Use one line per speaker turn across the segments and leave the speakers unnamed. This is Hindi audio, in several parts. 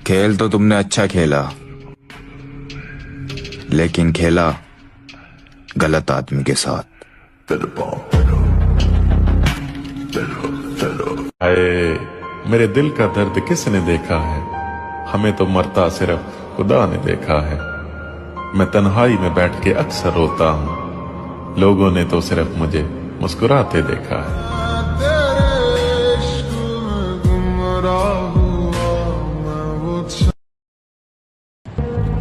खेल तो तुमने अच्छा खेला, लेकिन खेला गलत आदमी के साथ।
हाय, मेरे दिल का दर्द किसने देखा है? हमें तो मरता सिर्फ खुदा ने देखा है। मैं तन्हाई में बैठ के अक्सर रोता हूँ, लोगों ने तो सिर्फ मुझे मुस्कुराते देखा है।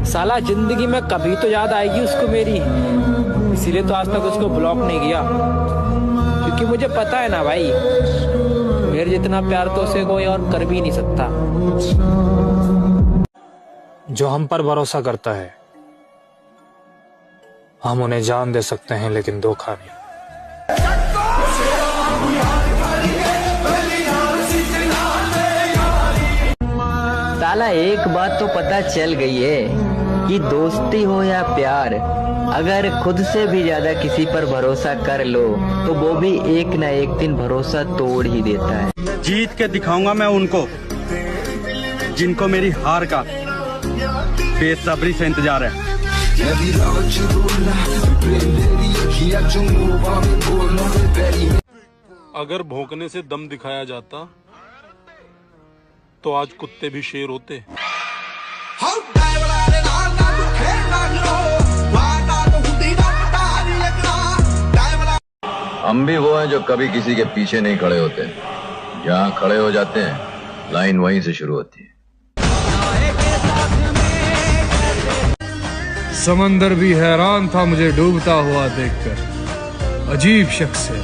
साला जिंदगी में कभी तो याद आएगी उसको मेरी, इसीलिए तो आज तक उसको ब्लॉक नहीं किया, क्योंकि मुझे पता है ना भाई, मेरे जितना प्यार तो उसे कोई और कर भी नहीं सकता।
जो हम पर भरोसा करता है, हम उन्हें जान दे सकते हैं, लेकिन धोखा नहीं।
साला एक बात तो पता चल गई है कि दोस्ती हो या प्यार, अगर खुद से भी ज्यादा किसी पर भरोसा कर लो तो वो भी एक न एक दिन भरोसा तोड़ ही देता है।
जीत के दिखाऊंगा मैं उनको जिनको मेरी हार का बेसब्री से इंतजार है।
अगर भौंकने से दम दिखाया जाता तो आज कुत्ते भी शेर होते।
हम भी वो हैं जो कभी किसी के पीछे नहीं खड़े होते, जहाँ खड़े हो जाते हैं लाइन वहीं से शुरू होती है।
समंदर भी हैरान था मुझे डूबता हुआ देखकर, अजीब शख्स है,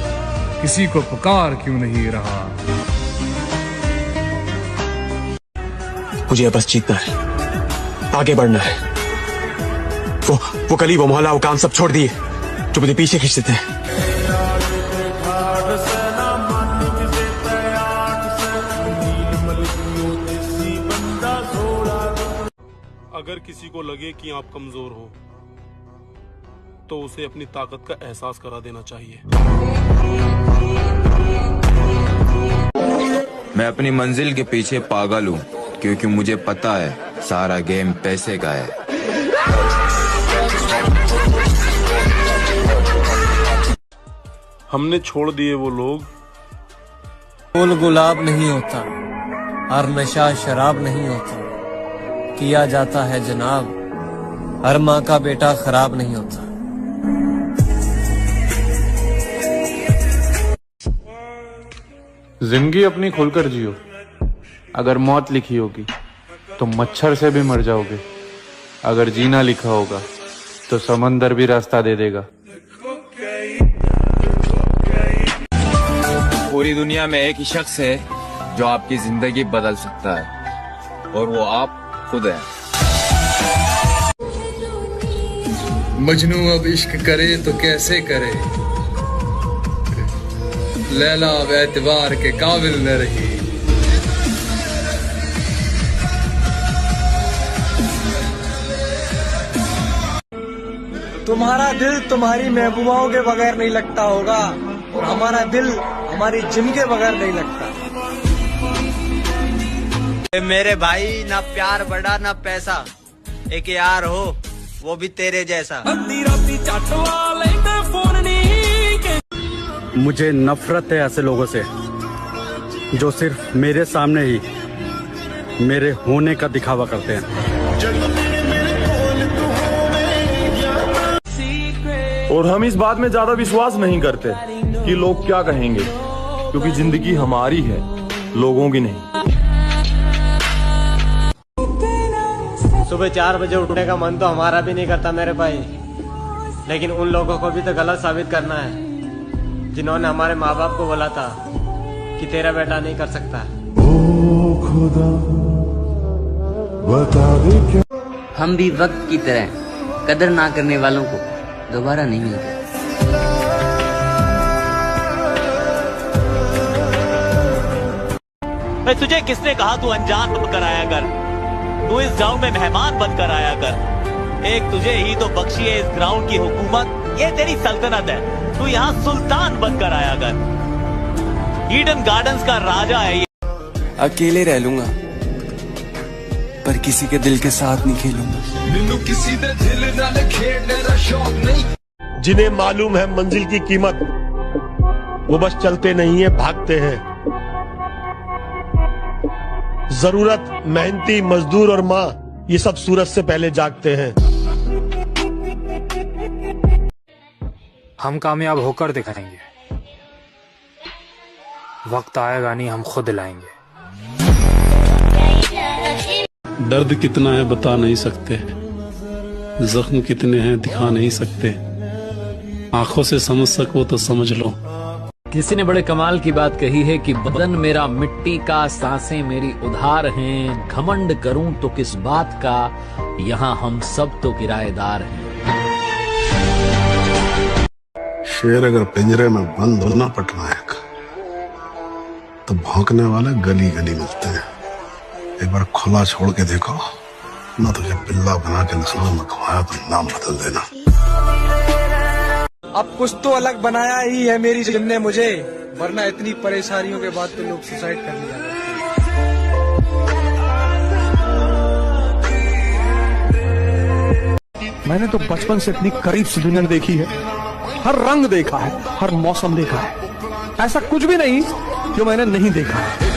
किसी को पुकार क्यों नहीं रहा।
मुझे बस जीतना है, आगे बढ़ना है। वो गली, वो मोहल्ला, वो काम सब छोड़ दिए जो मुझे पीछे खींच देते हैं।
अगर किसी को लगे कि आप कमजोर हो तो उसे अपनी ताकत का एहसास करा देना चाहिए।
मैं अपनी मंजिल के पीछे पागल हूँ, क्योंकि मुझे पता है सारा गेम पैसे का है।
हमने छोड़ दिए वो लोग।
फूल गुलाब नहीं होता, हर नशा शराब नहीं होता, किया जाता है जनाब, हर माँ का बेटा खराब नहीं होता।
जिंदगी अपनी खुलकर जियो, अगर मौत लिखी होगी तो मच्छर से भी मर जाओगे, अगर जीना लिखा होगा तो समंदर भी रास्ता दे देगा।
पूरी दुनिया में एक ही शख्स है जो आपकी जिंदगी बदल सकता है, और वो आप खुद है।
मजनू अब इश्क करे तो कैसे करे, लैला अब एतबार के काबिल न रही।
तुम्हारा दिल तुम्हारी महबूबाओं के बगैर नहीं लगता होगा, और हमारा दिल हमारी जिम के बगैर नहीं लगता।
मेरे भाई, ना प्यार बड़ा ना पैसा, एक यार हो वो भी तेरे जैसा।
मुझे नफरत है ऐसे लोगों से जो सिर्फ मेरे सामने ही मेरे होने का दिखावा करते हैं।
और हम इस बात में ज्यादा विश्वास नहीं करते कि लोग क्या कहेंगे, क्योंकि जिंदगी हमारी है, लोगों की नहीं।
सुबह 4 बजे उठने का मन तो हमारा भी नहीं करता मेरे भाई, लेकिन उन लोगों को भी तो गलत साबित करना है जिन्होंने हमारे माँ बाप को बोला था कि तेरा बेटा नहीं कर सकता।
खुदा बता दे क्या।
हम भी वक्त की तरह कदर ना करने वालों को दोबारा नहीं मिलते।
तुझे किसने कहा तू अनजान बनकर आया कर, तू इस गांव में मेहमान बनकर आया कर। एक तुझे ही तो बख्शी है इस ग्राउंड की हुकूमत, ये तेरी सल्तनत है, तू यहाँ सुल्तान बनकर आया कर। ईडन गार्डन्स का राजा है ये।
अकेले रह लूंगा
पर किसी के दिल के साथ नहीं खेलूंगा।
जिन्हें मालूम है मंजिल की कीमत, वो बस चलते नहीं है, भागते हैं। जरूरत, मेहनती मजदूर और माँ, ये सब सूरज से पहले जागते हैं।
हम कामयाब होकर दिखाएंगे। वक्त आएगा नहीं, हम खुद लाएंगे।
दर्द कितना है बता नहीं सकते, जख्म कितने हैं दिखा नहीं सकते। आंखों से समझ सको तो समझ लो।
किसी ने बड़े कमाल की बात कही है कि बदन मेरा मिट्टी का, सांसें मेरी उधार हैं। घमंड करूं तो किस बात का, यहाँ हम सब तो किराएदार हैं।
शेर अगर पिंजरे में बंद हो ना पटनायक, तो भौंकने वाले गली गली मिलते हैं। एक बार खुला छोड़ के देखो ना, तुझे बिल्ला बना के नस्लों में घुमाया तो नाम बदल देना।
अब कुछ तो अलग बनाया ही है मेरी जिम ने मुझे, वरना इतनी परेशानियों के बाद तो लोग सुसाइड कर लिया।
मैंने तो बचपन से इतनी करीब से दुनिया देखी है, हर रंग देखा है, हर मौसम देखा है। ऐसा कुछ भी नहीं जो मैंने नहीं देखा है।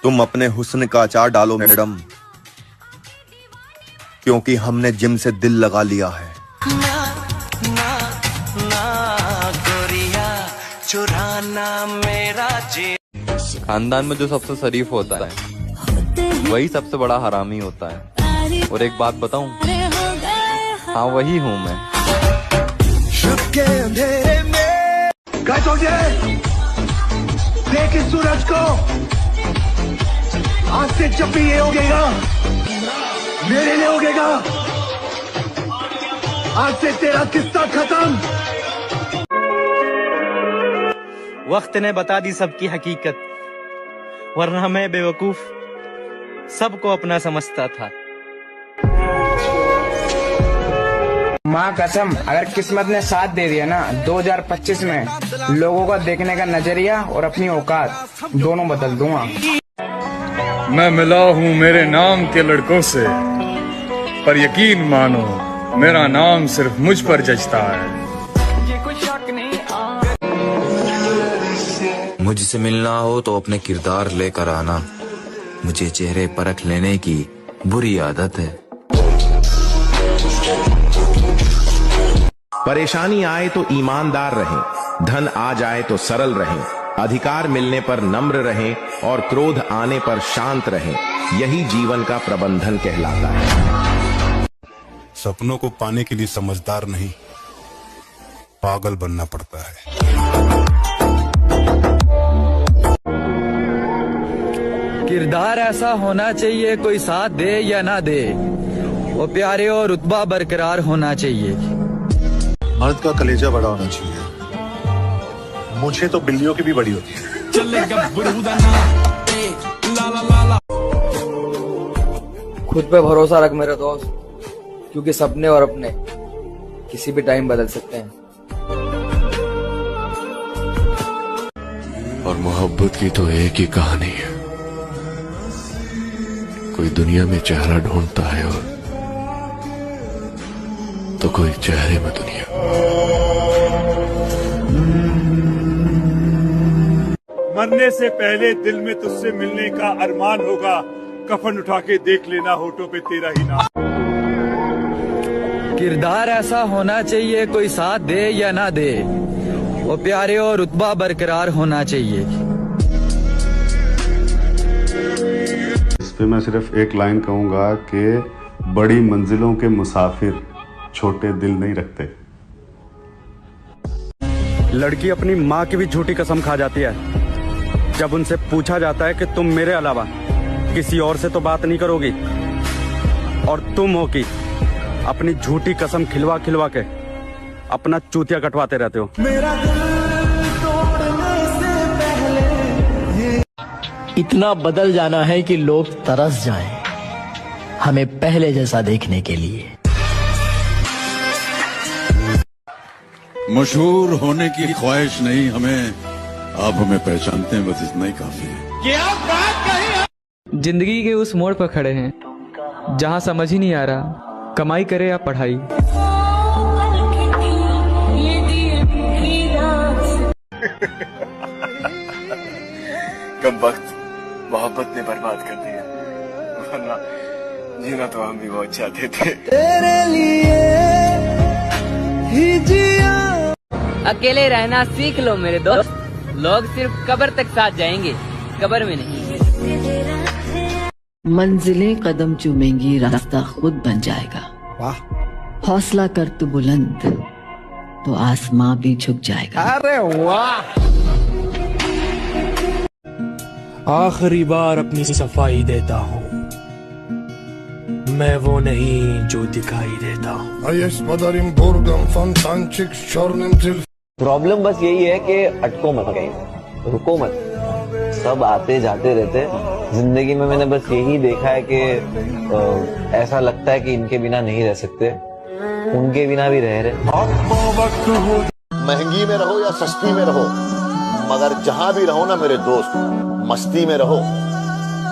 तुम अपने हुस्न का अचार डालो मैडम, क्योंकि हमने जिम से दिल लगा लिया है।
खानदान में जो सबसे शरीफ होता है वही सबसे बड़ा हरामी होता है। और एक बात बताऊं, हाँ वही हूँ मैं।
देख इस सूरज को, आज से जब भी ये उगेगा मेरे लिए उगेगा। आज से तेरा किस्सा खत्म।
वक्त ने बता दी सबकी हकीकत, वरना मैं बेवकूफ सबको अपना समझता था।
माँ कसम, अगर किस्मत ने साथ दे दिया ना, 2025 में लोगों का देखने का नजरिया और अपनी औकात दोनों बदल दूंगा।
मैं मिला हूँ मेरे नाम के लड़कों से, पर यकीन मानो मेरा नाम सिर्फ मुझ पर जचता है।
मुझसे मिलना हो तो अपने किरदार लेकर आना, मुझे चेहरे परख लेने की बुरी आदत है।
परेशानी आए तो ईमानदार रहें, धन आ जाए तो सरल रहें, अधिकार मिलने पर नम्र रहें और क्रोध आने पर शांत रहें। यही जीवन का प्रबंधन कहलाता है।
सपनों को पाने के लिए समझदार नहीं, पागल बनना पड़ता है।
किरदार ऐसा होना चाहिए, कोई साथ दे या ना दे, वो प्यारे और रुतबा बरकरार होना चाहिए।
मर्द का कलेजा बड़ा होना चाहिए, मुझे तो बिल्लियों की भी बड़ी होती है।
खुद पे भरोसा रख मेरे दोस्त, क्योंकि सपने और अपने किसी भी टाइम बदल सकते हैं।
और मोहब्बत की तो एक ही कहानी है, कोई दुनिया में चेहरा ढूंढता है और तो कोई चेहरे में दुनिया।
मरने से पहले दिल में तुझसे मिलने का अरमान होगा, कफन उठा के देख लेना होठों पे तेरा ही नाम।
किरदार ऐसा होना चाहिए, कोई साथ दे या ना दे, वो प्यारे और रुतबा बरकरार होना चाहिए।
इस पे मैं सिर्फ एक लाइन कहूंगा कि बड़ी मंजिलों के मुसाफिर छोटे दिल नहीं रखते।
लड़की अपनी माँ की भी झूठी कसम खा जाती है जब उनसे पूछा जाता है कि तुम मेरे अलावा किसी और से तो बात नहीं करोगी, और तुम हो कि अपनी झूठी कसम खिलवा खिलवा के अपना चूतिया कटवाते रहते हो।
इतना बदल जाना है कि लोग तरस जाएं हमें पहले जैसा देखने के लिए।
मशहूर होने की ख्वाहिश नहीं हमें,
आप हमें पहचानते हैं, बस इतना ही काफी है।
क्या बात कही।
जिंदगी के उस मोड़ पर खड़े हैं जहां समझ ही नहीं आ रहा कमाई करे या पढ़ाई।
कम वक्त मोहब्बत ने बर्बाद कर दिया, वरना जीना तो हम भी बहुत चाहते थे। तेरे लिए ही जिया।
अकेले रहना सीख लो मेरे दोस्त, लोग सिर्फ कब्र तक साथ जाएंगे, कब्र में नहीं।
मंजिलें कदम चूमेंगी, रास्ता खुद बन जाएगा।
वाह।
हौसला कर तू बुलंद तो आसमां भी झुक जाएगा।
अरे वाह।
आखिरी बार अपनी सफाई देता हूँ, मैं वो नहीं जो दिखाई देता हूँ।
प्रॉब्लम बस यही है कि अटको मत कहीं, रुको मत, सब आते जाते रहते। जिंदगी में मैंने बस यही देखा है कि ऐसा लगता है कि इनके बिना नहीं रह सकते, उनके बिना भी रह रहे।
महंगी में रहो या सस्ती में रहो, मगर जहां भी रहो ना मेरे दोस्त, मस्ती में रहो,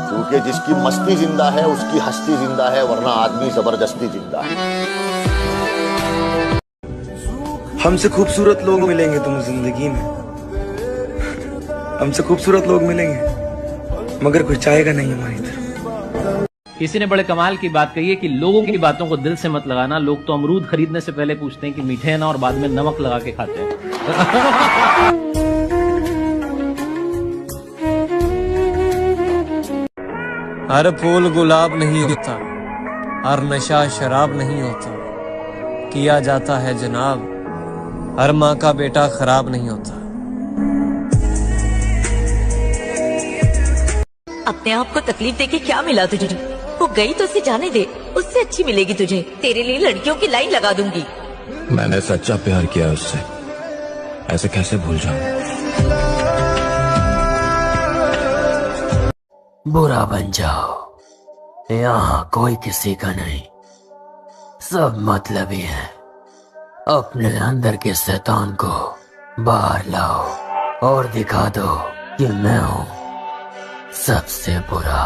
क्योंकि जिसकी मस्ती जिंदा है उसकी हस्ती जिंदा है, वरना आदमी जबरदस्ती जिंदा है।
हमसे खूबसूरत लोग मिलेंगे तुम्हें जिंदगी में, हमसे खूबसूरत लोग मिलेंगे, मगर कोई चाहेगा नहीं हमारी तरफ।
किसी ने बड़े कमाल की बात कही है कि लोगों की बातों को दिल से मत लगाना। लोग तो अमरूद खरीदने से पहले पूछते हैं कि मीठे हैं ना, और बाद में नमक लगा के खाते हैं।
हर फूल गुलाब नहीं होता, हर नशा शराब नहीं होता, किया जाता है जनाब, हर माँ का बेटा खराब नहीं होता।
अपने आप को तकलीफ देके क्या मिला तुझे? वो गई तो उसे जाने दे, उससे अच्छी मिलेगी तुझे। तेरे लिए लड़कियों की लाइन लगा दूंगी।
मैंने सच्चा प्यार किया उससे, ऐसे कैसे भूल जाऊं?
बुरा बन जाओ, यहाँ कोई किसी का नहीं, सब मतलबी है। अपने अंदर के शैतान को बाहर लाओ और दिखा दो कि मैं हूँ सबसे बुरा।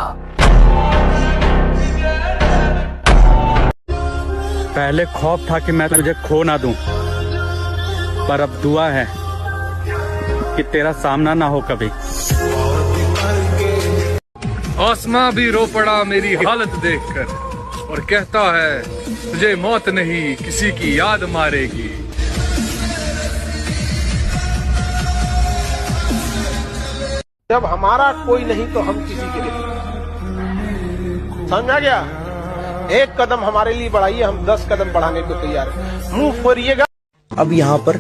पहले खौफ था कि मैं तुझे खो ना दूं, पर अब दुआ है कि तेरा सामना ना हो कभी।
आसमां भी रो पड़ा मेरी हालत देखकर, और कहता है तुझे मौत नहीं किसी की याद मारेगी।
जब हमारा कोई नहीं तो हम किसी के लिए, समझा गया? एक कदम हमारे लिए बढ़ाइए, हम 10 कदम बढ़ाने को तैयार हैं। मुंह फोड़िएगा।
अब यहाँ पर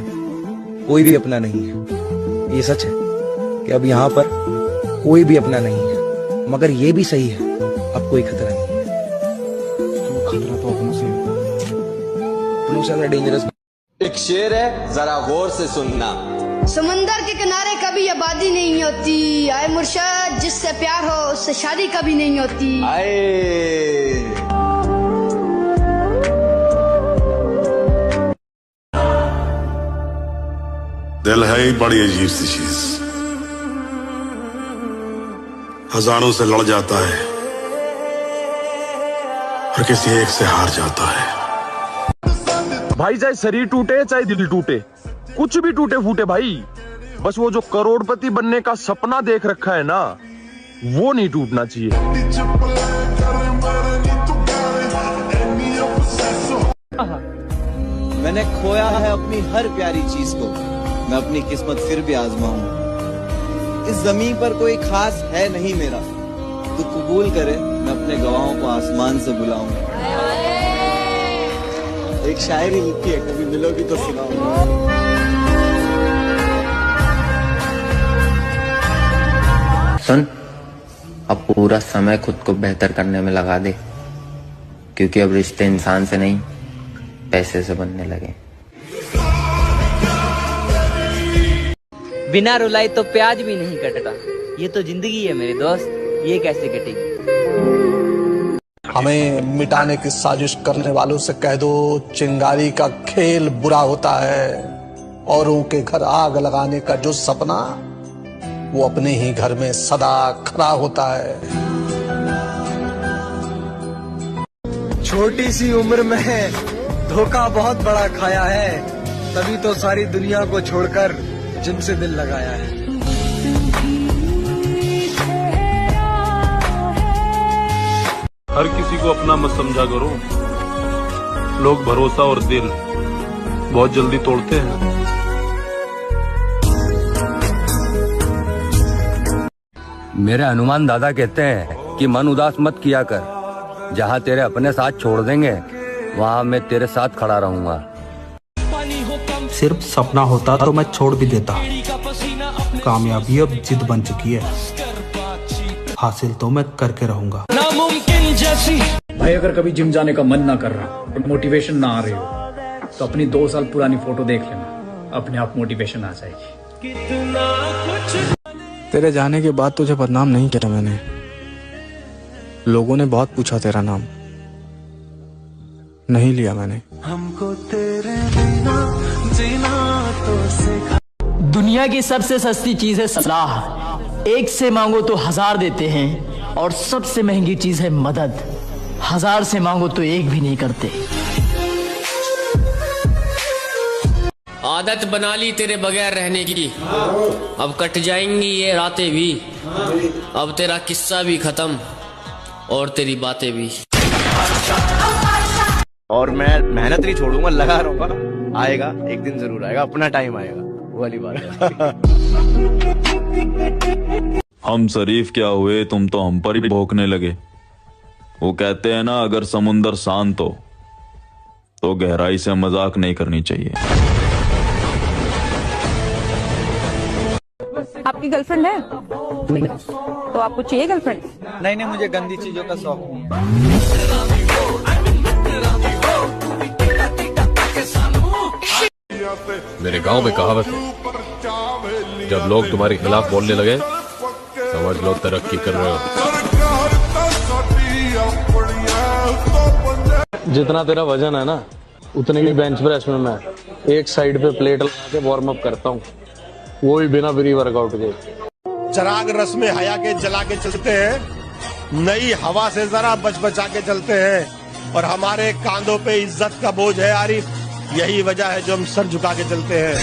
कोई भी अपना नहीं है, ये सच है कि अब यहाँ पर कोई भी अपना नहीं है, मगर ये भी सही है अब कोई खतरा नहीं है। तो खतरा तो अपनों से ज्यादा डेंजरस।
एक शेर है, जरा गौर से सुनना।
समंदर के किनारे कभी आबादी नहीं होती, आए मुर्शद जिससे प्यार हो उससे शादी कभी नहीं होती।
आए
दिल है ही बड़ी अजीब सी चीज, हजारों से लड़ जाता है और किसी एक से हार जाता है।
भाई चाहे शरीर टूटे चाहे दिल टूटे, कुछ भी टूटे फूटे भाई, बस वो जो करोड़पति बनने का सपना देख रखा है ना, वो नहीं टूटना चाहिए।
मैंने खोया है अपनी हर प्यारी चीज को, मैं अपनी किस्मत फिर भी आजमाऊं। इस जमीन पर कोई खास है नहीं मेरा, तो कबूल करे मैं अपने गवाहों को आसमान से बुलाऊं। एक शायरी लिखी है, कभी मिलोगी तो सुनाऊं।
सुन, अब पूरा समय खुद को बेहतर करने में लगा दे, क्योंकि अब रिश्ते इंसान से नहीं पैसे से बनने लगे। बिना रुलाई तो प्याज भी नहीं कटता, ये तो जिंदगी है मेरे दोस्त, ये कैसे कटेगी?
हमें मिटाने की साजिश करने वालों से कह दो, चिंगारी का खेल बुरा होता है, औरों के घर आग लगाने का जो सपना
वो अपने ही घर में सदा खड़ा होता है।
छोटी सी उम्र में धोखा बहुत बड़ा खाया है, तभी तो सारी दुनिया को छोड़कर जिम से दिल लगाया है।
हर किसी को अपना मत समझा करो, लोग भरोसा और दिल बहुत जल्दी तोड़ते हैं।
मेरे हनुमान दादा कहते हैं कि मन उदास मत किया कर, जहाँ तेरे अपने साथ छोड़ देंगे वहाँ मैं तेरे साथ खड़ा रहूंगा।
सिर्फ सपना होता तो मैं छोड़ भी देता, कामयाबी अब जिद बन चुकी है, हासिल तो मैं करके रहूंगा।
भाई अगर कभी जिम जाने का मन ना कर रहा और मोटिवेशन ना आ रही हो तो अपनी 2 साल पुरानी फोटो देख लेना, अपने आप मोटिवेशन आ जाएगी।
तेरे जाने के बाद तुझे बदनाम नहीं किया मैंने, लोगों ने बहुत पूछा तेरा नाम, नहीं लिया मैंने।
हमको तेरे बिना जीना तो सिखा।
दुनिया की सबसे सस्ती चीज है सलाह, एक से मांगो तो 1000 देते हैं, और सबसे महंगी चीज है मदद, 1000 से मांगो तो एक भी नहीं करते।
आदत बना ली तेरे बगैर रहने की, अब कट जाएंगी ये रातें भी, अब तेरा किस्सा भी खत्म और तेरी बातें भी।
और मैं मेहनत नहीं छोड़ूंगा, लगा रहूंगा, आएगा एक दिन जरूर आएगा, अपना टाइम आएगा, वो वाली बात।
हम शरीफ क्या हुए, तुम तो हम पर ही भौंकने लगे। वो कहते हैं ना, अगर समुंदर शांत हो तो गहराई से मजाक नहीं करनी चाहिए।
आपकी गर्लफ्रेंड है? नहीं। तो आपको चाहिए गर्लफ्रेंड?
नहीं, मुझे गंदी चीजों का शौक नहीं है।
मेरे गांव में कहावत है, जब लोग तुम्हारे खिलाफ बोलने लगे समझ लो तरक्की कर रहे हो।
जितना तेरा वजन है ना उतने ही बेंच प्रेस में मैं एक साइड पे प्लेट लगा के वार्म अप करता हूँ, वो भी बिना प्री वर्कआउट के।
चराग रस में हया के जला के चलते हैं, नई हवा से जरा बच बचा के चलते हैं, और हमारे कांधों पे इज्जत का बोझ है आरिफ, यही वजह है जो हम सर झुका के चलते हैं।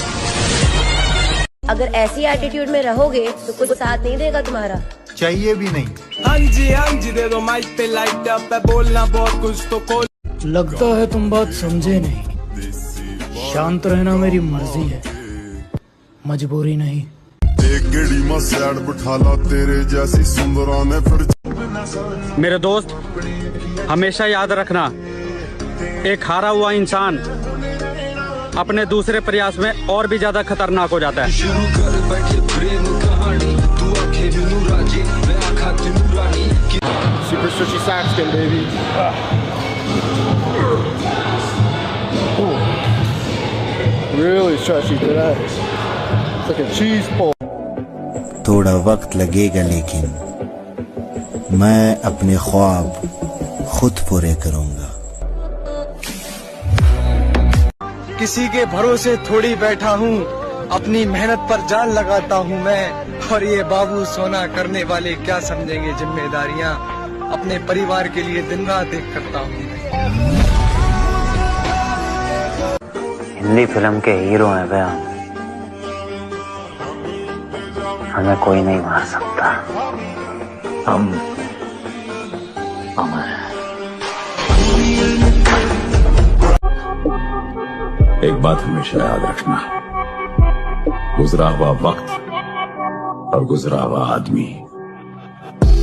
अगर ऐसी एटीट्यूड में रहोगे तो कोई साथ नहीं देगा तुम्हारा।
चाहिए भी नहीं।
हाँ जी दे दो माइक पे लाइट अप है, बोलना बहुत कुछ तो खोल।
लगता है तुम बात समझे नहीं, शांत रहना मेरी मर्जी है, मजबूरी नहीं।
एक गेड़ी में सैड बिठाला तेरे जैसी सुंदरा ने फिर।
मेरे दोस्त हमेशा याद रखना, एक हारा हुआ इंसान अपने दूसरे प्रयास में और भी ज्यादा खतरनाक हो जाता है।
शुरू कर बैठे प्रेम कहानी, तू आंखें बिनु राजी, मैं आँखा बिनु रानी।
Super stretchy side spin, baby. Really stretchy today. It's like a cheese ball.
थोड़ा वक्त लगेगा लेकिन मैं अपने ख्वाब खुद पूरे करूंगा।
किसी के भरोसे थोड़ी बैठा हूँ, अपनी मेहनत पर जान लगाता हूँ मैं, और ये बाबू सोना करने वाले क्या समझेंगे जिम्मेदारियाँ, अपने परिवार के लिए दिन रात एक करता हूँ।
हिंदी फिल्म के हीरो हैं वे हमें कोई नहीं मार सकता, हम अमर हैं।
एक बात हमेशा याद रखना, गुजरा हुआ वक्त और गुजरा हुआ आदमी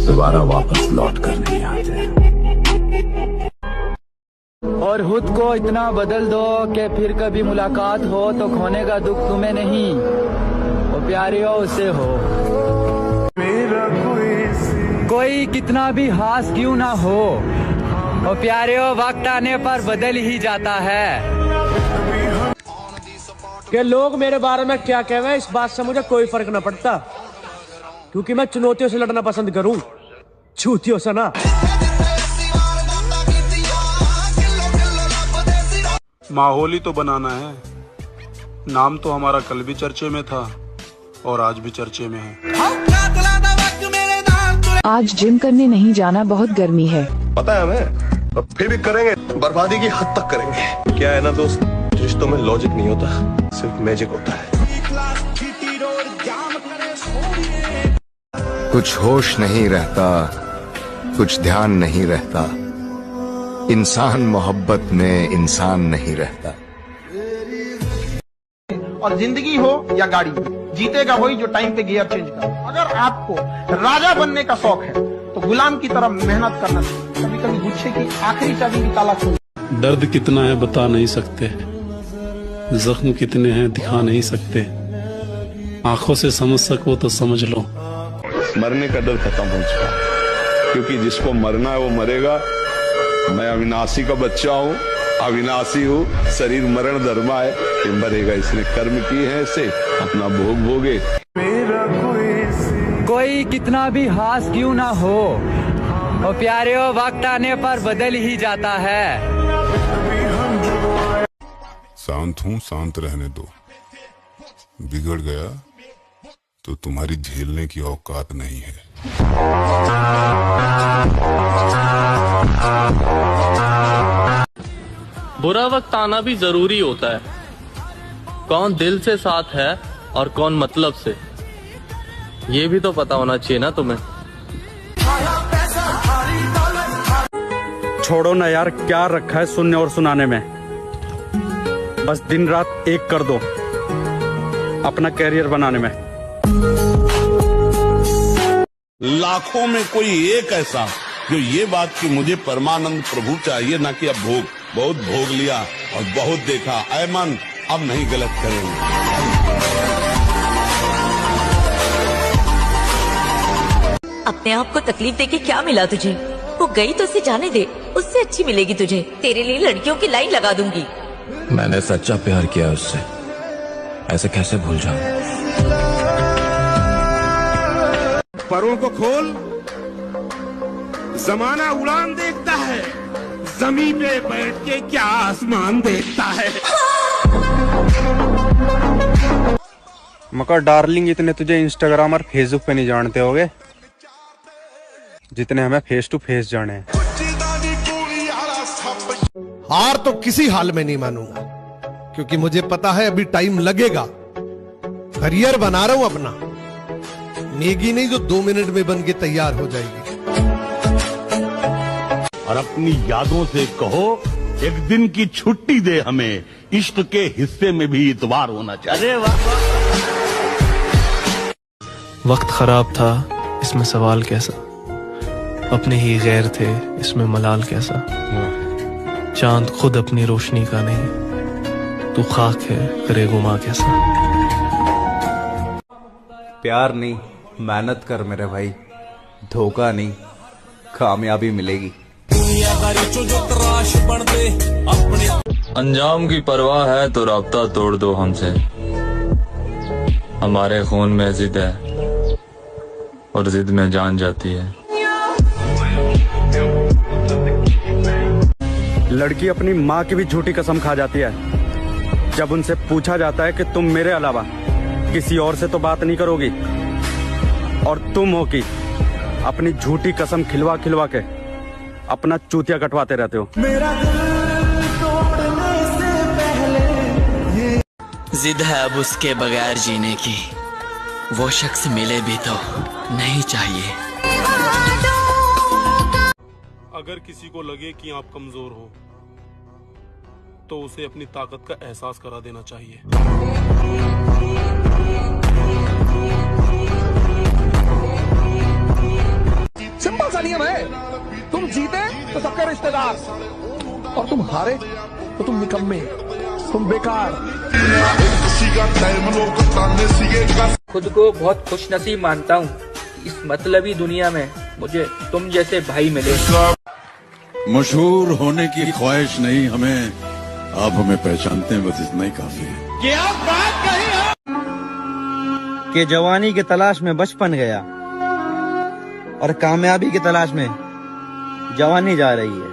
दोबारा वापस लौट कर नहीं आते।
और खुद को इतना बदल दो कि फिर कभी मुलाकात हो तो खोने का दुख तुम्हें नहीं, वो प्यारे हो उससे हो। कोई कितना भी हास क्यों ना हो, वो प्यारे हो वक्त आने पर बदल ही जाता है।
कि लोग मेरे बारे में क्या कह रहे हैं इस बात से मुझे कोई फर्क न पड़ता, क्योंकि मैं चुनौतियों से लड़ना पसंद करूं, छूतियों से ना।
माहौल ही तो बनाना है, नाम तो हमारा कल भी चर्चे में था, और आज भी चर्चे में है।
आज जिम करने नहीं जाना, बहुत गर्मी है।
पता है हमें, अब फिर भी करेंगे, बर्बादी की हद तक करेंगे। क्या है ना दोस्त, रिश्तों में लॉजिक नहीं होता, सिर्फ मैजिक होता है।
कुछ होश नहीं रहता, कुछ ध्यान नहीं रहता, इंसान मोहब्बत में इंसान नहीं रहता।
और जिंदगी हो या गाड़ी, जीतेगा वही जो टाइम पे गियर चेंज कर। अगर आपको राजा बनने का शौक है तो गुलाम की तरह मेहनत करना चाहिए। कभी कभी गुच्छे की आखिरी चाबी भी ताला खोल।
दर्द कितना है बता नहीं सकते, जख्म कितने हैं दिखा नहीं सकते, आंखों से समझ सको तो समझ लो।
मरने का डर खत्म हो चुका, क्योंकि जिसको मरना है वो मरेगा। मैं अविनाशी का बच्चा हूँ, अविनाशी हूँ, शरीर मरण धर्मा है, ये मरेगा। इसने कर्म किए हैं, इसे अपना भोग भोगे।
कोई कितना भी हास क्यों ना हो, वो प्यारे हो वक्त आने पर बदल ही जाता है।
शांत हूँ, शांत रहने दो। बिगड़ गया तो तुम्हारी झेलने की औकात नहीं है।
बुरा वक्त आना भी जरूरी होता है। कौन दिल से साथ है और कौन मतलब से, ये भी तो पता होना चाहिए ना तुम्हें।
छोड़ो ना यार, क्या रखा है सुनने और सुनाने में। बस दिन रात एक कर दो अपना कैरियर बनाने में।
लाखों में कोई एक ऐसा जो ये बात कि मुझे परमानंद प्रभु चाहिए, ना कि अब भोग। बहुत भोग लिया और बहुत देखा, ऐ मन अब नहीं गलत करेंगे।
अपने आप को तकलीफ देके क्या मिला तुझे? वो गई तो उसे जाने दे, उससे अच्छी मिलेगी तुझे। तेरे लिए लड़कियों की लाइन लगा दूंगी।
मैंने सच्चा प्यार किया उससे, ऐसे कैसे भूल जाऊं?
परों को खोल, जमाना उड़ान देखता है, जमीन पे बैठ के क्या आसमान देखता है।
मगर डार्लिंग, इतने तुझे इंस्टाग्राम और फेसबुक पे नहीं जानते होगे जितने हमें फेस टू फेस जाने हैं।
हार तो किसी हाल में नहीं मानूंगा, क्योंकि मुझे पता है अभी टाइम लगेगा। करियर बना रहा हूं अपना, मैगी नहीं जो 2 मिनट में बन के तैयार हो जाएगी।
और अपनी यादों से कहो, एक दिन की छुट्टी दे हमें, इश्क के हिस्से में भी इतवार होना चाहिए। अरे वाह।
वक्त खराब था, इसमें सवाल कैसा, अपने ही गैर थे, इसमें मलाल कैसा। चांद खुद अपनी रोशनी का नहीं, तू खाक है करे गुमा कैसा।
प्यार नहीं, मेहनत कर मेरे भाई, धोखा नहीं, कामयाबी मिलेगी।
अंजाम की परवाह है तो राब्ता तोड़ दो हमसे, हमारे खून में जिद है और जिद में जान जाती है।
लड़की अपनी माँ की भी झूठी कसम खा जाती है जब उनसे पूछा जाता है कि तुम मेरे अलावा किसी और से तो बात नहीं करोगी, और तुम हो कि अपनी झूठी कसम खिलवा खिलवा के अपना चूतिया कटवाते रहते हो।
जिद है अब उसके बगैर जीने की, वो शख्स मिले भी तो नहीं चाहिए।
अगर किसी को लगे कि आप कमजोर हो तो उसे अपनी ताकत का एहसास करा देना चाहिए।
सिंपल सा नियम है, तुम जीते तो सबके रिश्तेदार, और तुम हारे तो तुम निकम्मे, तुम बेकार।
खुद को बहुत खुशनसीब मानता हूँ, इस मतलबी दुनिया में मुझे तुम जैसे भाई मिले।
मशहूर होने की ख्वाहिश नहीं हमें, आप हमें पहचानते हैं, बस इतना ही काफी है।
क्या बात कही है?
कि जवानी की तलाश में बचपन गया और कामयाबी की तलाश में जवानी जा रही है।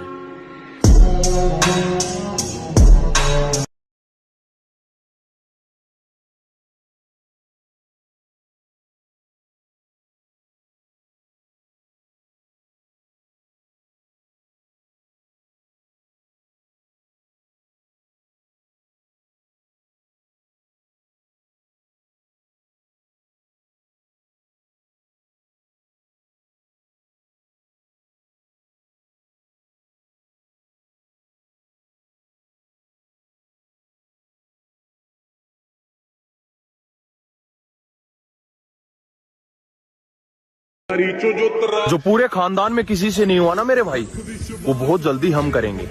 जो पूरे खानदान में किसी से नहीं हुआ ना मेरे भाई, वो बहुत जल्दी हम करेंगे।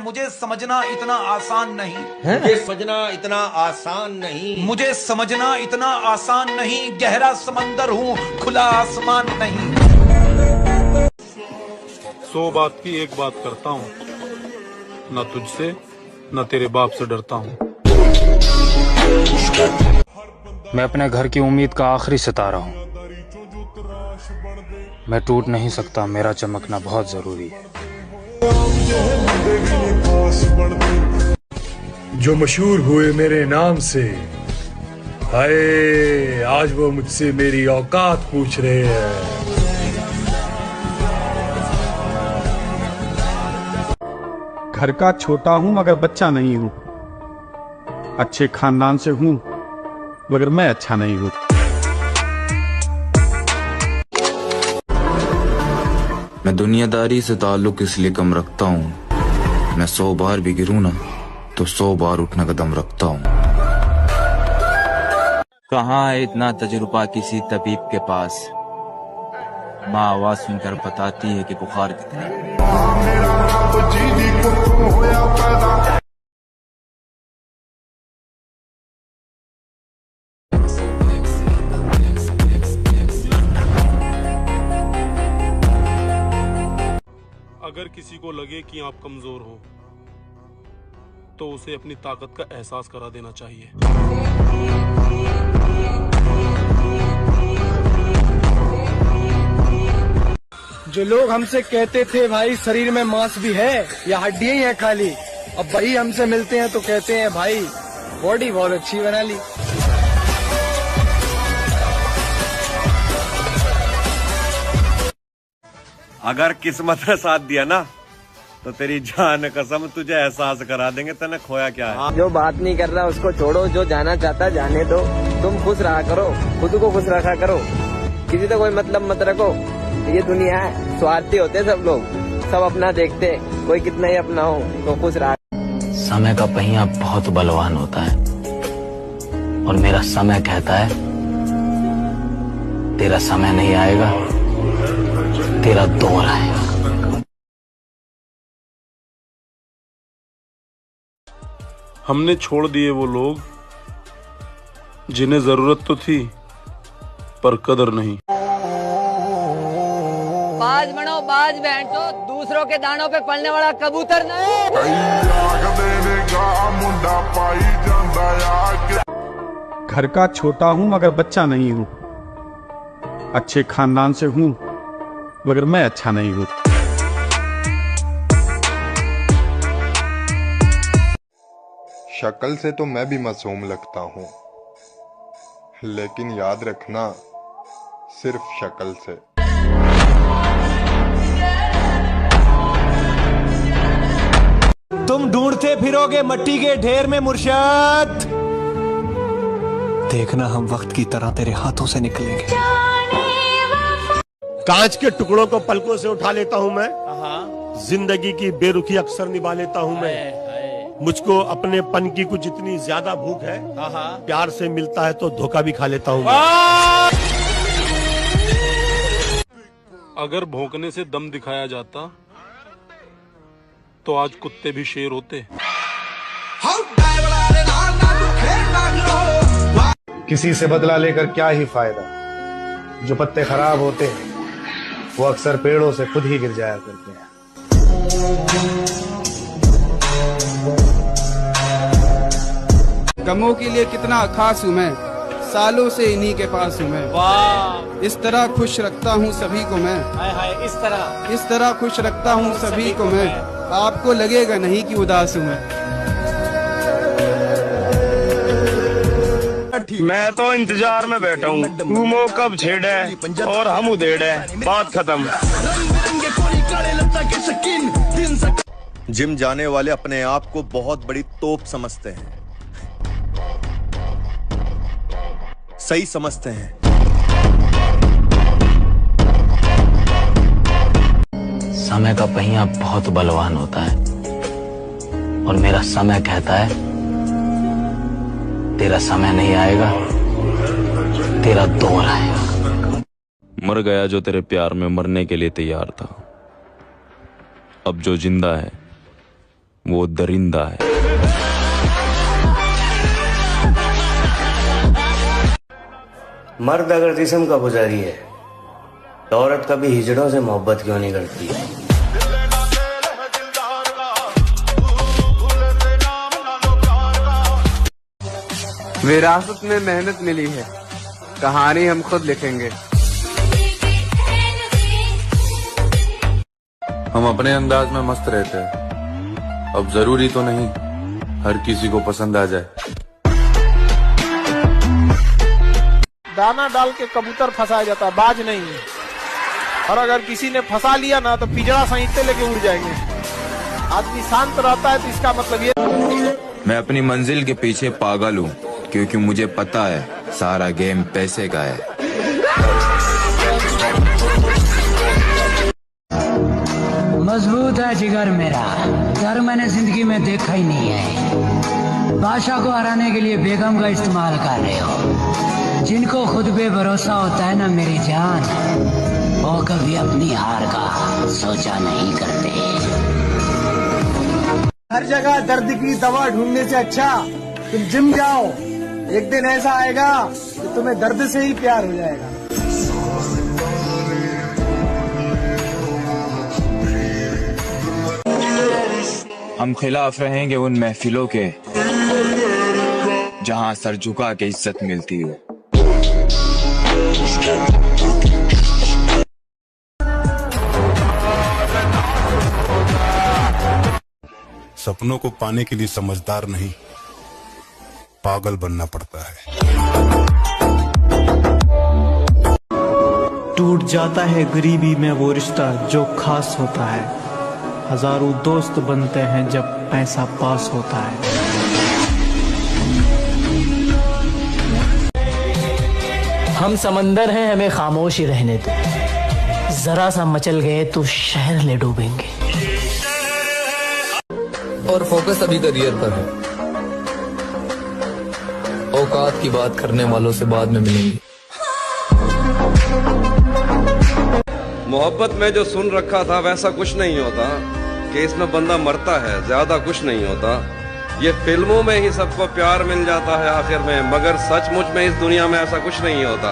मुझे समझना इतना आसान नहीं
मुझे समझना इतना आसान नहीं
मुझे समझना इतना आसान नहीं। गहरा समंदर हूँ, खुला आसमान नहीं।
100 बात की एक बात करता हूँ, न तुझसे न तेरे बाप से डरता हूँ।
मैं अपने घर की उम्मीद का आखिरी सितारा हूँ। मैं टूट नहीं सकता, मेरा चमकना बहुत जरूरी है।
जो मशहूर हुए मेरे नाम से, हाय आज वो मुझसे मेरी औकात पूछ रहे हैं।
घर का छोटा हूं मगर बच्चा नहीं हूं, अच्छे खानदान से हूं मगर मैं अच्छा नहीं हूं।
मैं दुनियादारी से ताल्लुक इसलिए कम रखता हूँ, मैं 100 बार भी गिरूँ ना तो 100 बार उठने का दम रखता हूँ। कहाँ है इतना तजुर्बा किसी तबीब के पास, माँ आवाज सुनकर बताती है कि बुखार कितना है।
अगर किसी को लगे कि आप कमजोर हो तो उसे अपनी ताकत का एहसास करा देना चाहिए।
जो लोग हमसे कहते थे भाई शरीर में मांस भी है या हड्डियां ही है खाली, अब भाई हमसे मिलते हैं तो कहते हैं भाई बॉडी बहुत अच्छी बना ली।
अगर किस्मत ने साथ दिया ना तो तेरी जान कसम तुझे एहसास करा देंगे तूने खोया क्या है।
जो बात नहीं कर रहा उसको छोड़ो, जो जाना चाहता जाने दो। तुम खुश रहा करो, खुद को खुश रखा करो, किसी से कोई मतलब मत रखो। ये दुनिया है, स्वार्थी होते सब लोग, सब अपना देखते, कोई कितना ही अपना हो तो खुश रहा।
समय का पहिया बहुत बलवान होता है और मेरा समय कहता है तेरा समय नहीं आएगा, तेरा दौर आएगा।
हमने छोड़ दिए वो लोग जिन्हें जरूरत तो थी पर कदर नहीं।
बाज बनो बाज बैठो, दूसरों के दानों पे पलने वाला कबूतर नहीं।
घर का छोटा हूं मगर बच्चा नहीं हूं, अच्छे खानदान से हूं मगर मैं अच्छा नहीं हूं।
शक्ल से तो मैं भी मासूम लगता हूँ, लेकिन याद रखना सिर्फ शक्ल से।
तुम ढूंढते फिरोगे मट्टी के ढेर में मुर्शद,
देखना हम वक्त की तरह तेरे हाथों से निकलेंगे।
कांच के टुकड़ों को पलकों से उठा लेता हूँ मैं, जिंदगी की बेरुखी अक्सर निभा लेता हूँ मैं। मुझको अपने पन की कुछ इतनी ज्यादा भूख है, प्यार से मिलता है तो धोखा भी खा लेता हूँ।
अगर भौंकने से दम दिखाया जाता तो आज कुत्ते भी शेर होते।
किसी से बदला लेकर क्या ही फायदा, जो पत्ते खराब होते हैं वो अक्सर पेड़ों से खुद ही गिर जाया करते हैं।
गमों के लिए कितना खास हूँ मैं, सालों से इन्हीं के पास हूँ मैं। वाह, इस तरह खुश रखता हूँ सभी को मैं। हाय हाय, इस तरह खुश रखता हूँ सभी को मैं। आपको लगेगा नहीं कि उदास हूँ
मैं तो इंतजार में बैठा हूँ, घूमो कब छेड़े और हम उधेड़े, बात खत्म।
जिम जाने वाले अपने आप को बहुत बड़ी तोप समझते हैं, सही समझते हैं।
समय का पहिया बहुत बलवान होता है और मेरा समय कहता है तेरा समय नहीं आएगा, तेरा दौर आएगा।
मर गया जो तेरे प्यार में मरने के लिए तैयार था। अब जो जिंदा है वो दरिंदा है।
मर्द अगर जिस्म का पुजारी है तो औरत कभी हिजड़ों से मोहब्बत क्यों नहीं करती?
विरासत में मेहनत मिली है, कहानी हम खुद लिखेंगे।
हम अपने अंदाज में मस्त रहते हैं, अब जरूरी तो नहीं हर किसी को पसंद आ जाए।
दाना डाल के कबूतर फंसाया जाता है, बाज नहीं है। और अगर किसी ने फंसा लिया ना तो पिंजरा सहित लेके उड़ जाएंगे। आदमी शांत रहता है तो इसका मतलब ये।
मैं अपनी मंजिल के पीछे पागल हूँ, क्योंकि मुझे पता है सारा गेम पैसे का है।
मजबूत है जिगर मेरा, डर मैंने जिंदगी में देखा ही नहीं है। बादशाह को हराने के लिए बेगम का इस्तेमाल कर रहे हो। जिनको खुद पे भरोसा होता है ना मेरी जान, वो कभी अपनी हार का सोचा नहीं करते।
हर जगह दर्द की दवा ढूंढने से अच्छा तुम जिम जाओ। एक दिन ऐसा आएगा कि तुम्हें दर्द से ही प्यार हो जाएगा।
हम खिलाफ रहेंगे उन महफिलों के जहां सर झुका के इज्जत मिलती है।
सपनों को पाने के लिए समझदार नहीं, पागल बनना पड़ता है।
टूट जाता है गरीबी में वो रिश्ता जो खास होता है। हजारों दोस्त बनते हैं जब पैसा पास होता है।
हम समंदर हैं, हमें खामोश ही रहने दो। जरा सा मचल गए तो शहर ले डूबेंगे।
और फोकस अभी करियर पर है। औकात की बात करने वालों से बाद में मिलेंगे।
मोहब्बत में जो सुन रखा था वैसा कुछ नहीं होता कि इसमें बंदा मरता है, ज्यादा कुछ नहीं होता। ये फिल्मों में ही सबको प्यार मिल जाता है आखिर में, मगर सचमुच में इस दुनिया में ऐसा कुछ नहीं होता।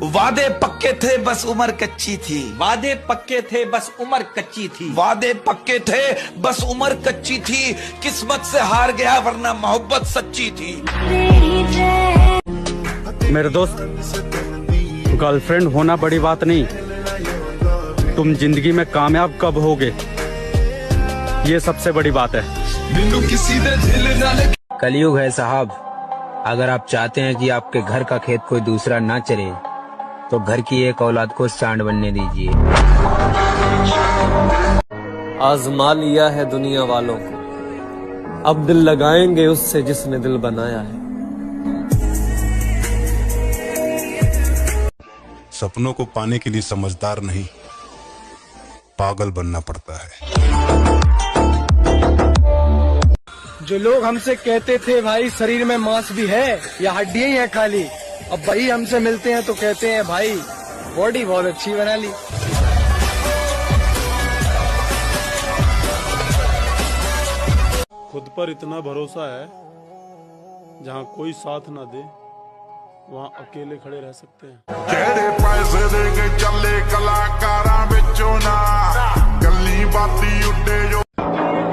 वादे पक्के थे बस उम्र कच्ची थी। वादे पक्के थे बस उम्र कच्ची थी। वादे पक्के थे बस उम्र कच्ची थी। किस्मत से हार गया वरना मोहब्बत सच्ची थी।
मेरे दोस्त, गर्लफ्रेंड होना बड़ी बात नहीं, तुम जिंदगी में कामयाब कब होगे ये सबसे बड़ी बात है।
कलयुग है साहब। अगर आप चाहते हैं कि आपके घर का खेत कोई दूसरा ना चले तो घर की एक औलाद को सांड बनने दीजिए।
आजमा लिया है दुनिया वालों को, अब दिल लगाएंगे उससे जिसने दिल बनाया है।
सपनों को पाने के लिए समझदार नहीं, पागल बनना पड़ता है।
जो लोग हमसे कहते थे भाई शरीर में मांस भी है या हड्डियां ही है खाली, अब भाई हमसे मिलते हैं तो कहते हैं भाई बॉडी बहुत अच्छी बना ली।
खुद पर इतना भरोसा है, जहाँ कोई साथ ना दे वहाँ अकेले खड़े रह सकते हैं।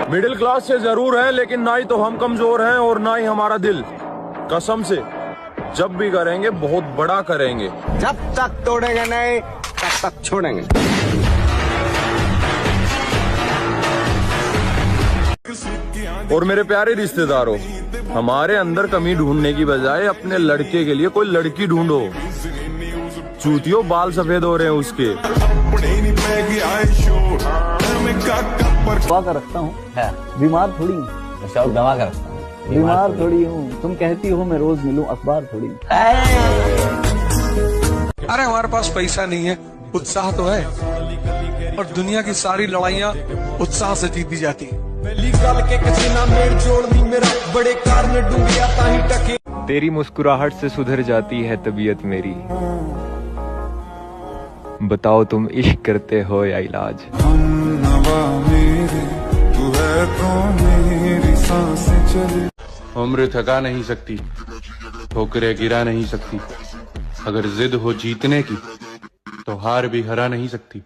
मिडिल क्लास से जरूर है, लेकिन ना ही तो हम कमजोर हैं और ना ही हमारा दिल। कसम से जब भी करेंगे बहुत बड़ा करेंगे।
जब तक तोड़ेंगे नहीं तब तक छोड़ेंगे।
और मेरे प्यारे रिश्तेदारों, हमारे अंदर कमी ढूंढने की बजाय अपने लड़के के लिए कोई लड़की ढूंढो। चूतियों बाल सफेद हो रहे हैं उसके।
दवा का रखता हूँ, बीमार थोड़ी हूँ। शौक दवा का रखता हूँ, बीमार थोड़ी हूँ। तुम कहती हो मैं रोज मिलूं, अखबार थोड़ी।
अरे हमारे पास पैसा नहीं है, उत्साह तो है। और दुनिया की सारी लड़ाइयाँ उत्साह से जीती जाती है।
गल के किसी ना मेल जोड़ दी मेरा, बड़े कार ने डूंगिया ताही टके।
तेरी मुस्कुराहट से सुधर जाती है तबीयत मेरी। बताओ तुम इश्क करते हो या इलाज।
उम्र थका नहीं सकती, ठोकरें गिरा नहीं सकती। अगर जिद हो जीतने की तो हार भी हरा नहीं सकती।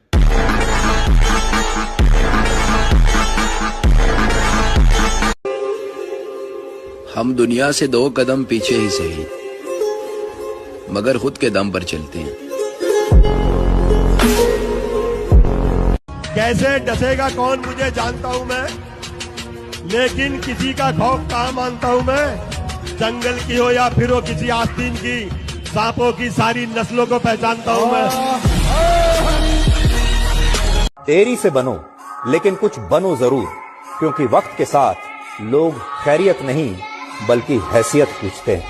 हम दुनिया से 2 कदम पीछे ही सही, मगर खुद के दम पर चलते हैं।
कैसे डसेगा कौन मुझे जानता हूं मैं, लेकिन किसी का खौफ कहाँ मानता हूं मैं। जंगल की हो या फिर हो किसी आस्तीन की, सांपों की सारी नस्लों को पहचानता हूं मैं।
एरी से बनो लेकिन कुछ बनो जरूर, क्योंकि वक्त के साथ लोग खैरियत नहीं बल्कि हैसियत पूछते हैं।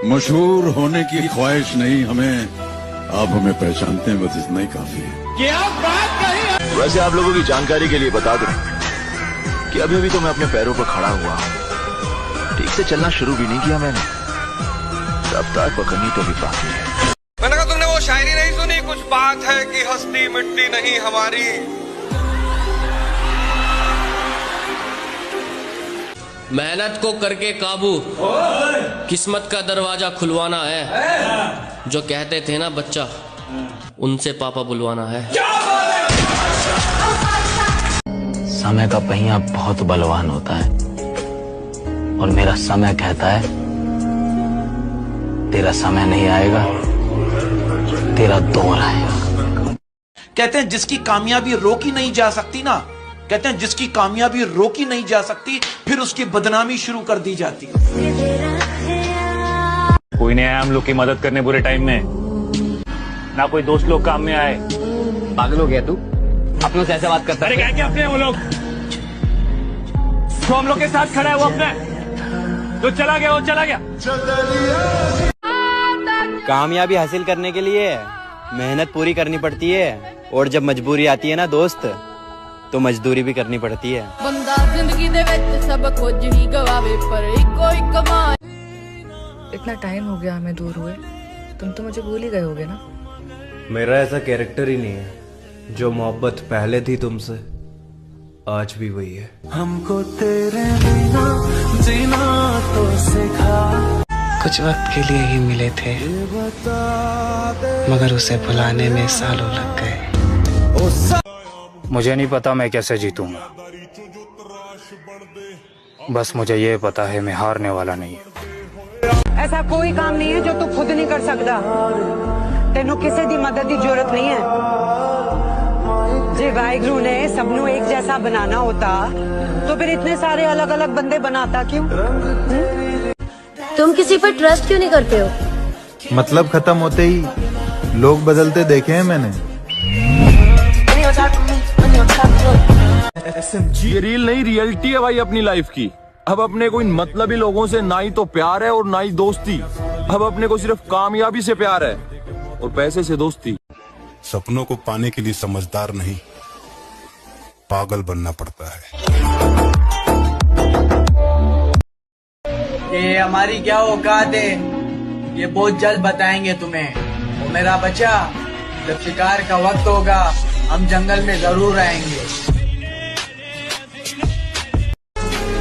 मशहूर होने की ख्वाहिश नहीं हमें, आप हमें पहचानते हैं, बस इतना ही काफी है।
क्या बात कही। वैसे आप लोगों की जानकारी के लिए बता दूं कि अभी भी तो मैं अपने पैरों पर खड़ा हुआ हूं। ठीक से चलना शुरू भी नहीं किया मैंने, रफ्तार पकड़नी तो भी बाकी है।
मैंने कहा तुमने वो शायरी नहीं सुनी, कुछ बात है कि हस्ती मिट्टी नहीं हमारी।
मेहनत को करके काबू किस्मत का दरवाजा खुलवाना है। जो कहते थे ना बच्चा, उनसे पापा बुलवाना है।
समय का पहिया बहुत बलवान होता है और मेरा समय कहता है तेरा समय नहीं आएगा, तेरा दौर आएगा।
कहते हैं जिसकी कामयाबी रोकी नहीं जा सकती ना, कहते हैं जिसकी कामयाबी रोकी नहीं जा सकती, फिर उसकी बदनामी शुरू कर दी जाती।
कोई नहीं आया हम लोग की मदद करने बुरे टाइम में, ना कोई दोस्त लोग काम में आए।
पागल हो गया तू? अपनों से ऐसे बात करता है?
अरे क्या अपने वो लोग तो हम लोग के साथ खड़ा है, वो अपने जो चला गया वो चला गया।
कामयाबी हासिल करने के लिए मेहनत पूरी करनी पड़ती है, और जब मजबूरी आती है ना दोस्त, तो मजदूरी भी करनी पड़ती है।
बंदा जिंदगी दे विच सब कुछ ही गवावे पर इको ही कमाए।
इतना टाइम हो गया हमें दूर हुए, तुम तो मुझे भूल ही गए होगे ना।
मेरा ऐसा कैरेक्टर ही नहीं है, जो मोहब्बत पहले थी तुमसे आज भी वही है।
हमको तेरे बिना जीना तो सिखा।
कुछ वक्त के लिए ही मिले थे, मगर उसे भुलाने में सालों लग गए।
मुझे नहीं पता मैं कैसे जीतूंगा, बस मुझे ये पता है मैं हारने वाला नहीं हूँ।
ऐसा कोई काम नहीं है जो तू खुद नहीं कर सकता। तेनू किसी दी मदद की जरूरत नहीं है। जे वाहिगुरु ने सबनू एक जैसा बनाना होता तो फिर इतने सारे अलग अलग बंदे बनाता क्यों?
तुम किसी पर ट्रस्ट क्यों नहीं करते हो?
मतलब खत्म होते ही लोग बदलते देखे हैं मैंने।
ये रील नहीं, रियलिटी है भाई अपनी लाइफ की। अब अपने को इन मतलबी लोगों से ना ही तो प्यार है और ना ही दोस्ती। अब अपने को सिर्फ कामयाबी से प्यार है और पैसे से दोस्ती।
सपनों को पाने के लिए समझदार नहीं, पागल बनना पड़ता है।
ये हमारी क्या औकात है, ये बहुत जल्द बताएंगे तुम्हें। वो मेरा बच्चा, जब शिकार का वक्त होगा हम जंगल में जरूर आएंगे।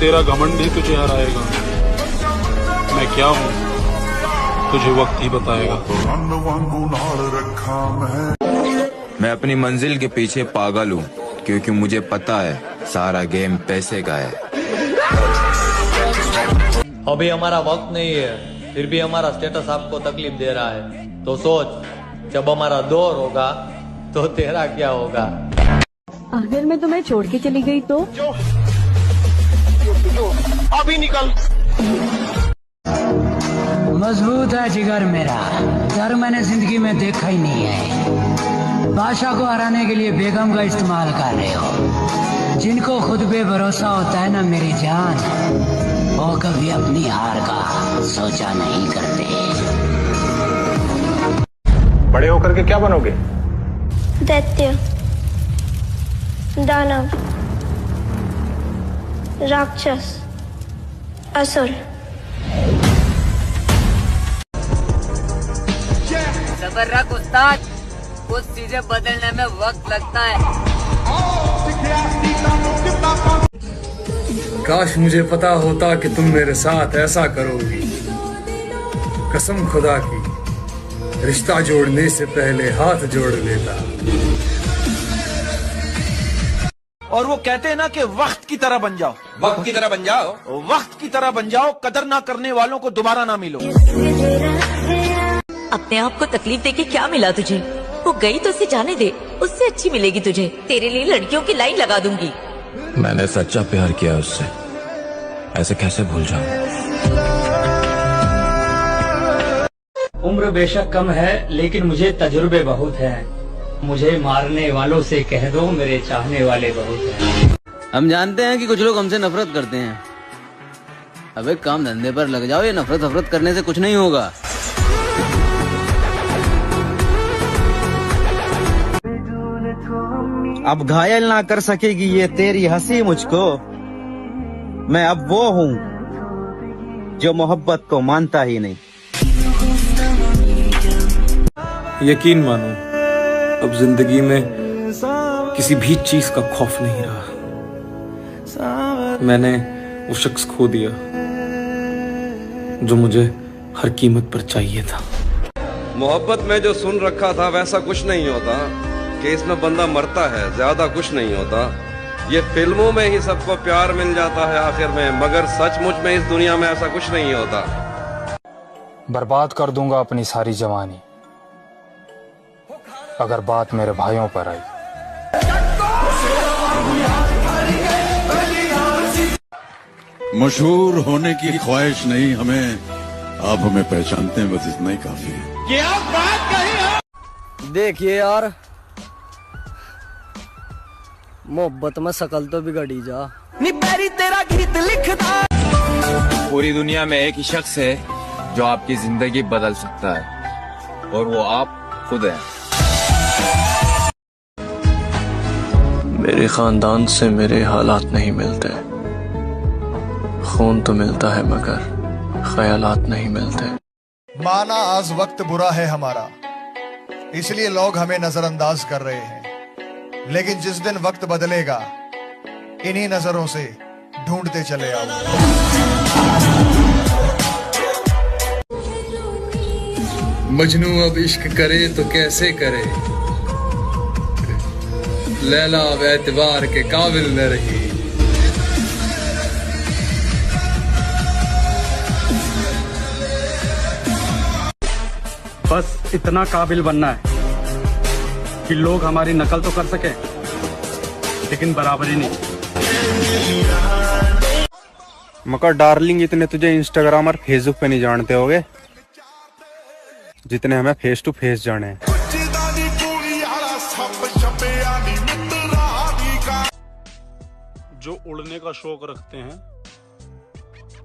तेरा घमंड ही तुझे हराएगा। मैं क्या हूँ तुझे वक्त ही बताएगा।
मैं अपनी मंजिल के पीछे पागल हूँ, क्योंकि मुझे पता है सारा गेम पैसे का है।
अभी हमारा वक्त नहीं है, फिर भी हमारा स्टेटस आपको तकलीफ दे रहा है। तो सोच, जब हमारा दौर होगा तो तेरा क्या होगा?
अगर मैं तुम्हें छोड़ के चली गई तो? अभी निकल।
मजबूत है जिगर मेरा, डर मैंने जिंदगी में देखा ही नहीं है। बादशाह को हराने के लिए बेगम का इस्तेमाल कर रहे हो। जिनको खुद पे भरोसा होता है ना मेरी जान, वो कभी अपनी हार का सोचा नहीं करते।
बड़े होकर के क्या बनोगे?
दैत्य, दानव, राक्षस,
असर।
सबर रख उस्ताद, कुछ चीजें बदलने में वक्त लगता है।
काश मुझे पता होता कि तुम मेरे साथ ऐसा करोगी। कसम खुदा की, रिश्ता जोड़ने से पहले हाथ जोड़ लेता।
और वो कहते हैं ना कि वक्त की तरह बन जाओ, वक्त की तरह बन जाओ, वक्त की तरह बन जाओ, कदर ना करने वालों को दोबारा ना मिलो।
अपने आप को तकलीफ देके क्या मिला तुझे? वो गई तो उसे जाने दे, उससे अच्छी मिलेगी तुझे। तेरे लिए लड़कियों की लाइन लगा दूंगी।
मैंने सच्चा प्यार किया उससे, ऐसे कैसे भूल जाऊं?
उम्र बेशक कम है लेकिन मुझे तजुर्बे बहुत हैं। मुझे मारने वालों से कह दो मेरे चाहने वाले बहुत हैं।
हम जानते हैं कि कुछ लोग हमसे नफरत करते हैं। अब एक काम धंधे पर लग जाओ, ये नफरत करने से कुछ नहीं होगा। अब घायल ना कर सकेगी ये तेरी हंसी मुझको। मैं अब वो हूँ जो मोहब्बत को मानता ही नहीं।
यकीन मानो, अब जिंदगी में किसी भी चीज का खौफ नहीं रहा। मैंने वो शख्स खो दिया जो मुझे हर कीमत पर चाहिए था।
मोहब्बत में जो सुन रखा था वैसा कुछ नहीं होता कि इसमें बंदा मरता है, ज्यादा कुछ नहीं होता। ये फिल्मों में ही सबको प्यार मिल जाता है आखिर में, मगर सचमुच में इस दुनिया में ऐसा कुछ नहीं होता।
बर्बाद कर दूंगा अपनी सारी जवानी अगर बात मेरे भाइयों पर आई।
मशहूर होने की ख्वाहिश नहीं हमें, आप हमें पहचानते हैं, बस इतना ही काफी है।
क्या बात कही है?
देखिए यार,
मोहब्बत में शकल तो बिगड़ी जा। निपैरी तेरा गीत लिखता।
पूरी दुनिया में एक ही शख्स है जो आपकी जिंदगी बदल सकता है, और वो आप खुद हैं।
मेरे खानदान से मेरे हालात नहीं मिलते, खून तो मिलता है मगर ख्यालात नहीं मिलते।
माना आज वक्त बुरा है हमारा, इसलिए लोग हमें नजरअंदाज कर रहे हैं। लेकिन जिस दिन वक्त बदलेगा, इन्हीं नजरों से ढूंढते चले आओ।
मजनू अब इश्क करे तो कैसे करे, लैला अब एतबार के काबिल न रही।
बस इतना काबिल बनना है कि लोग हमारी नकल तो कर सके लेकिन बराबरी नहीं।
मगर डार्लिंग, इतने तुझे इंस्टाग्राम और फेसबुक पे नहीं जानते होगे जितने हमें फेस टू फेस जाने हैं।
जो उड़ने का शौक रखते हैं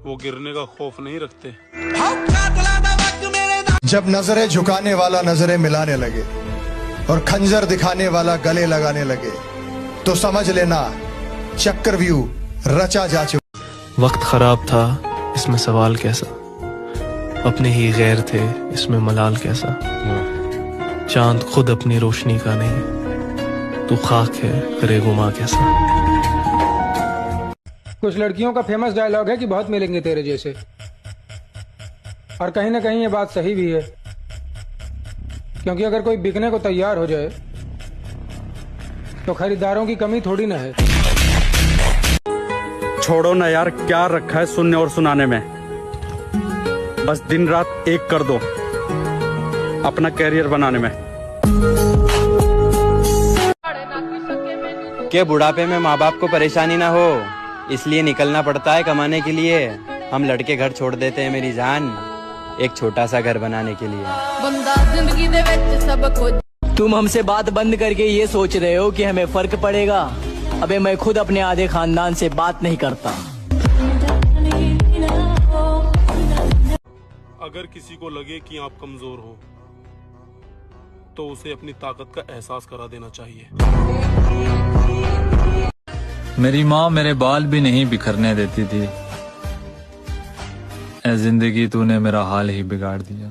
वो गिरने का खौफ नहीं रखते।
जब नजरें झुकाने वाला नजरें मिलाने लगे और खंजर दिखाने वाला गले लगाने लगे, तो समझ लेना चक्रव्यूह रचा जा चुका।
वक्त खराब था, इसमें सवाल कैसा? अपने ही गैर थे, इसमें मलाल कैसा? चांद खुद अपनी रोशनी का नहीं, तू खाक है, करे गुमा कैसा?
कुछ लड़कियों का फेमस डायलॉग है कि बहुत मिलेंगे तेरे जैसे, और कहीं ना कहीं ये बात सही भी है, क्योंकि अगर कोई बिकने को तैयार हो जाए तो खरीदारों की कमी थोड़ी ना है।
छोड़ो ना यार, क्या रखा है सुनने और सुनाने में। बस दिन रात एक कर दो अपना कैरियर बनाने में।
के बुढ़ापे में माँ बाप को परेशानी ना हो, इसलिए निकलना पड़ता है कमाने के लिए। हम लड़के घर छोड़ देते हैं मेरी जान, एक छोटा सा घर बनाने के लिए।
बंदा जिंदगी दे विच सब कुछ।
तुम हमसे बात बंद करके ये सोच रहे हो कि हमें फर्क पड़ेगा? अबे मैं खुद अपने आधे खानदान से बात नहीं करता।
अगर किसी को लगे कि आप कमजोर हो तो उसे अपनी ताकत का एहसास करा देना चाहिए।
मेरी माँ मेरे बाल भी नहीं बिखरने देती थी,
ए जिंदगी तूने मेरा हाल ही बिगाड़ दिया।